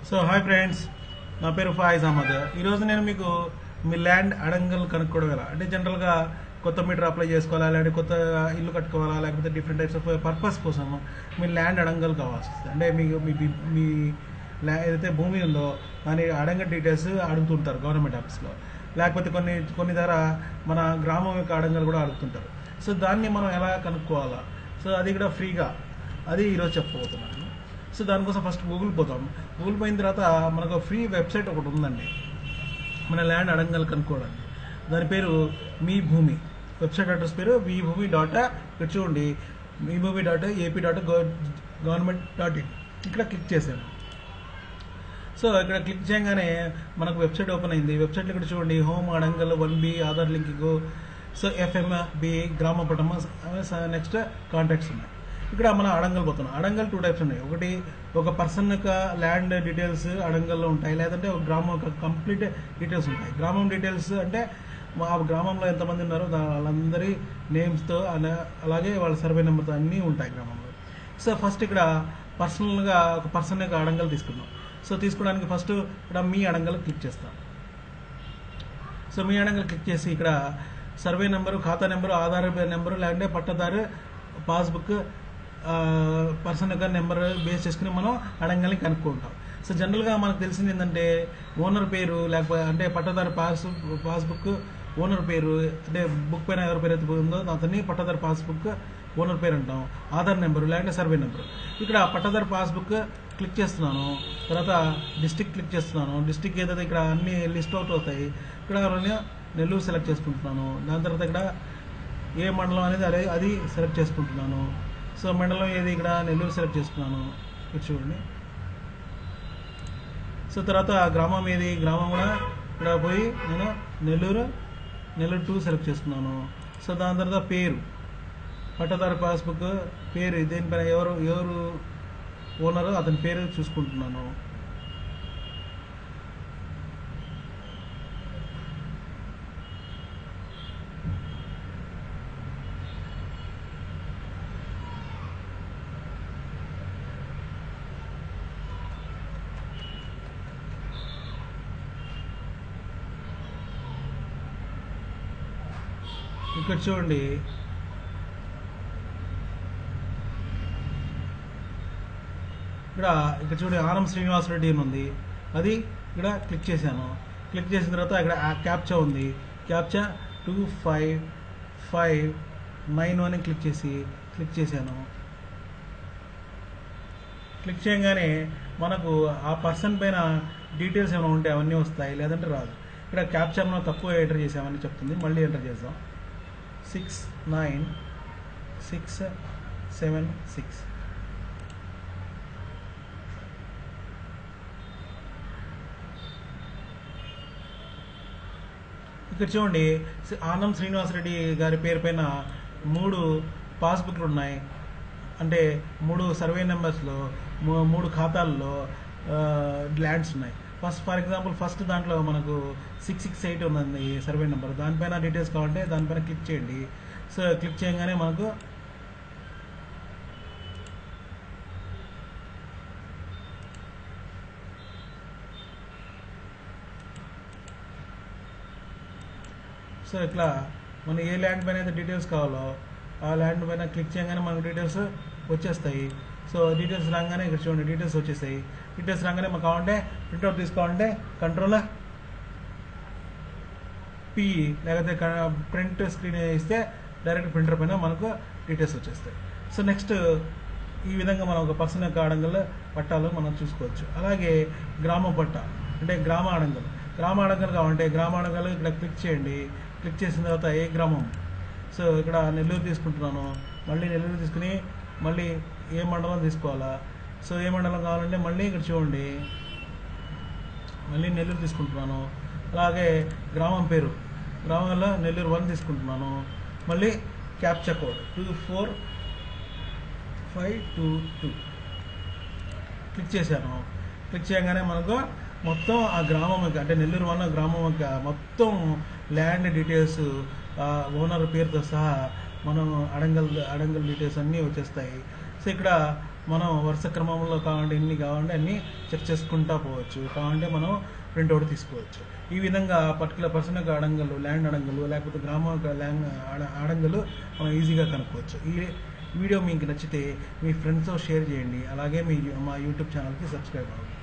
So hi friends, నా పేరు ఫాయిజ్ అహ్మద్. ఈరోజు నేను మీకు మీ ల్యాండ్ అడంగల్ కనుక్కోవడం ఎలా అంటే జనరల్గా కొత్త మీటర్ అప్లై చేసుకోవాలా, లేదంటే కొత్త ఇల్లు కట్టుకోవాలా, లేకపోతే డిఫరెంట్ టైప్స్ ఆఫ్ పర్పస్ కోసం మీ ల్యాండ్ అడంగల్ కావాల్సి వస్తుంది. అంటే మీకు మీ మీ ఏదైతే భూమి ఉందో దాని అడంగల్ డీటెయిల్స్ అడుగుతుంటారు గవర్నమెంట్ ఆఫీస్లో, లేకపోతే కొన్ని ధర మన గ్రామం యొక్క అడంగల్ కూడా అడుగుతుంటారు. సో దాన్ని మనం ఎలా కనుక్కోవాలా, సో అది కూడా ఫ్రీగా, అది ఈరోజు చెప్పబోతున్నాను. సో దానికోసం ఫస్ట్ గూగుల్ పోతాం. గూగుల్ పోయిన తర్వాత మనకు ఫ్రీ వెబ్సైట్ ఒకటి ఉందండి మన ల్యాండ్ అడంగల్ కనుక్కోవడానికి. దాని పేరు మీ భూమి. వెబ్సైట్ అడ్రస్ పేరు మీభూమి డాట్, ఇక్కడ చూడండి meeBhumi.ap.gov.in. ఇక్కడ క్లిక్ చేశాను. సో ఇక్కడ క్లిక్ చేయగానే మనకు వెబ్సైట్ ఓపెన్ అయింది. వెబ్సైట్లో ఇక్కడ చూడండి home adangal 1B Aadhaar linking, so FMB గ్రామ పటమ, నెక్స్ట్ కాంటాక్ట్స్ ఉన్నాయి. ఇక్కడ మన అడంగల్ పోతున్నాం. అడంగల్ 2 టైప్స్ ఉన్నాయి. ఒకటి ఒక పర్సన్ యొక్క ల్యాండ్ డీటెయిల్స్ అడంగల్లో ఉంటాయి, లేదంటే ఒక గ్రామం యొక్క కంప్లీట్ డీటెయిల్స్ ఉంటాయి. గ్రామం డీటెయిల్స్ అంటే ఆ గ్రామంలో ఎంతమంది ఉన్నారో వాళ్ళందరి నేమ్స్తో అలాగే వాళ్ళ సర్వే నెంబర్తో అన్నీ ఉంటాయి గ్రామంలో. సో ఫస్ట్ ఇక్కడ పర్సనల్గా ఒక పర్సన్ యొక్క అడంగల్ తీసుకున్నాం. సో తీసుకోవడానికి ఫస్ట్ ఇక్కడ మీ అడంగల్ క్లిక్ చేస్తాం. సో మీ అడంగల్ క్లిక్ చేసి ఇక్కడ సర్వే నెంబరు, ఖాతా నెంబరు, ఆధార్ నెంబరు, లేదంటే పట్టదారు పాస్బుక్ పర్సన్ యొక్క నెంబర్ బేస్ చేసుకుని మనం అడంగల్ని కనుక్కుంటాం. సో జనరల్గా మనకు తెలిసింది ఏంటంటే ఓనర్ పేరు, లేకపోతే అంటే పట్టదారు పాస్బుక్ ఓనర్ పేరు, అంటే బుక్ పైన ఎవరి పేరు అయితే ఉందో అతన్ని పట్టదారు పాస్బుక్ ఓనర్ పేరు అంటాం. ఆధార్ నెంబరు లేదంటే సర్వే నెంబరు. ఇక్కడ పట్టదారు పాస్బుక్ క్లిక్ చేస్తున్నాను. తర్వాత డిస్టిక్ క్లిక్ చేస్తున్నాను. డిస్టిక్ ఏదైతే ఇక్కడ అన్ని లిస్ట్ అవుట్ అవుతాయి. ఇక్కడ నెల్లూరు సెలెక్ట్ చేసుకుంటున్నాను. దాని తర్వాత ఇక్కడ ఏ మండలం అనేది అది సెలెక్ట్ చేసుకుంటున్నాను. సో మండలం ఏది, ఇక్కడ నెల్లూరు సెలెక్ట్ చేసుకున్నాను. ఇక్కడ చూడండి. సో తర్వాత గ్రామం ఏది, గ్రామం కూడా ఇక్కడ పోయి నేను నెల్లూరు 2 సెలెక్ట్ చేసుకున్నాను. సో దాని తర్వాత పేరు, పట్టదారు పాస్బుక్ పేరు, దేనిపైన ఎవరు ఓనరు అతని పేరు చూసుకుంటున్నాను. ఇక్కడ చూడండి ఇక్కడ చూడండి ఆనం శ్రీనివాసరెడ్డి అని ఉంది. అది ఇక్కడ క్లిక్ చేశాను. క్లిక్ చేసిన తర్వాత ఇక్కడ క్యాప్చా ఉంది. క్యాప్చా 2559 అని క్లిక్ చేశాను. క్లిక్ చేయగానే మనకు ఆ పర్సన్ పైన డీటెయిల్స్ ఏమైనా ఉంటే అవన్నీ వస్తాయి, లేదంటే రాదు. ఇక్కడ క్యాప్చా మనం తక్కువ ఎంటర్ చేసామని చెప్తుంది. మళ్ళీ ఎంటర్ చేద్దాం. 69676. ఇక్కడ చూడండి ఆనం శ్రీనివాసరెడ్డి గారి పేరు పైన 3 పాస్బుక్లు ఉన్నాయి. అంటే 3 సర్వే నెంబర్స్లో 3 ఖాతాల్లో ల్యాండ్స్ ఉన్నాయి. ఫర్ ఎగ్జాంపుల్ ఫస్ట్ దాంట్లో మనకు 668 ఉందండి సర్వే నెంబర్. దానిపైన డీటెయిల్స్ కావాలంటే దానిపైన క్లిక్ చేయండి. సో క్లిక్ చేయగానే మనకు సో ఇట్లా మనం ఏ ల్యాండ్ పైన అయితే డీటెయిల్స్ కావాలో ఆ ల్యాండ్ పైన క్లిక్ చేయగానే మనకు డీటెయిల్స్ వచ్చేస్తాయి. సో డీటెయిల్స్ రాగానే ఇక్కడ చూడండి డీటెయిల్స్ వచ్చేసాయి. డీటెయిల్స్ రాగానే మనకు కావాలంటే ప్రింట్అవుట్ తీసుకోవాలంటే Ctrl+P, లేకపోతే ప్రింట్ స్క్రీన్ ఇస్తే డైరెక్ట్ ప్రింటర్ పైన మనకు డీటెయిల్స్ వచ్చేస్తాయి. సో నెక్స్ట్ ఈ విధంగా మనం ఒక పర్సన్ యొక్క అడంగల్ పట్టాలు మనం చూసుకోవచ్చు. అలాగే గ్రామ పట్ట అంటే గ్రామ అడంగల్ కావాలంటే గ్రామ అడంగల్ ఇక్కడ క్లిక్ చేయండి. క్లిక్ చేసిన తర్వాత ఏ గ్రామం, సో ఇక్కడ నెల్లూరు తీసుకుంటున్నాను. మళ్ళీ నెల్లూరు తీసుకుని మళ్ళీ ఏ మండలం తీసుకోవాలా, సో ఏ మండలం కావాలంటే మళ్ళీ ఇక్కడ చూడండి మళ్ళీ నెల్లూరు తీసుకుంటున్నాను. అలాగే గ్రామం పేరు, గ్రామంలో నెల్లూరు 1 తీసుకుంటున్నాను. మళ్ళీ క్యాప్చా కోడ్ 24522 క్లిక్ చేశాను. క్లిక్ చేయగానే మనకు మొత్తం ఆ గ్రామం యొక్క అంటే నెల్లూరు 1 గ్రామం యొక్క మొత్తం ల్యాండ్ డీటెయిల్స్ ఓనర్ పేరుతో సహా మనం అడంగల్ డీటెయిల్స్ అన్నీ వచ్చేస్తాయి. సో ఇక్కడ మనం వరుస క్రమంలో కావాలంటే ఎన్ని కావాలంటే అన్ని చెక్ చేసుకుంటా పోవచ్చు. కావాలంటే మనం ప్రింట్అవుట్ తీసుకోవచ్చు. ఈ విధంగా పర్టికులర్ పర్సన్ యొక్క అడంగలు, ల్యాండ్ అడంగలు, లేకపోతే గ్రామం యొక్క అడంగలు మనం ఈజీగా కనుక్కోవచ్చు. ఈ వీడియో మీకు నచ్చితే మీ ఫ్రెండ్స్తో షేర్ చేయండి. అలాగే మా యూట్యూబ్ ఛానల్కి సబ్స్క్రైబ్ అవ్వండి.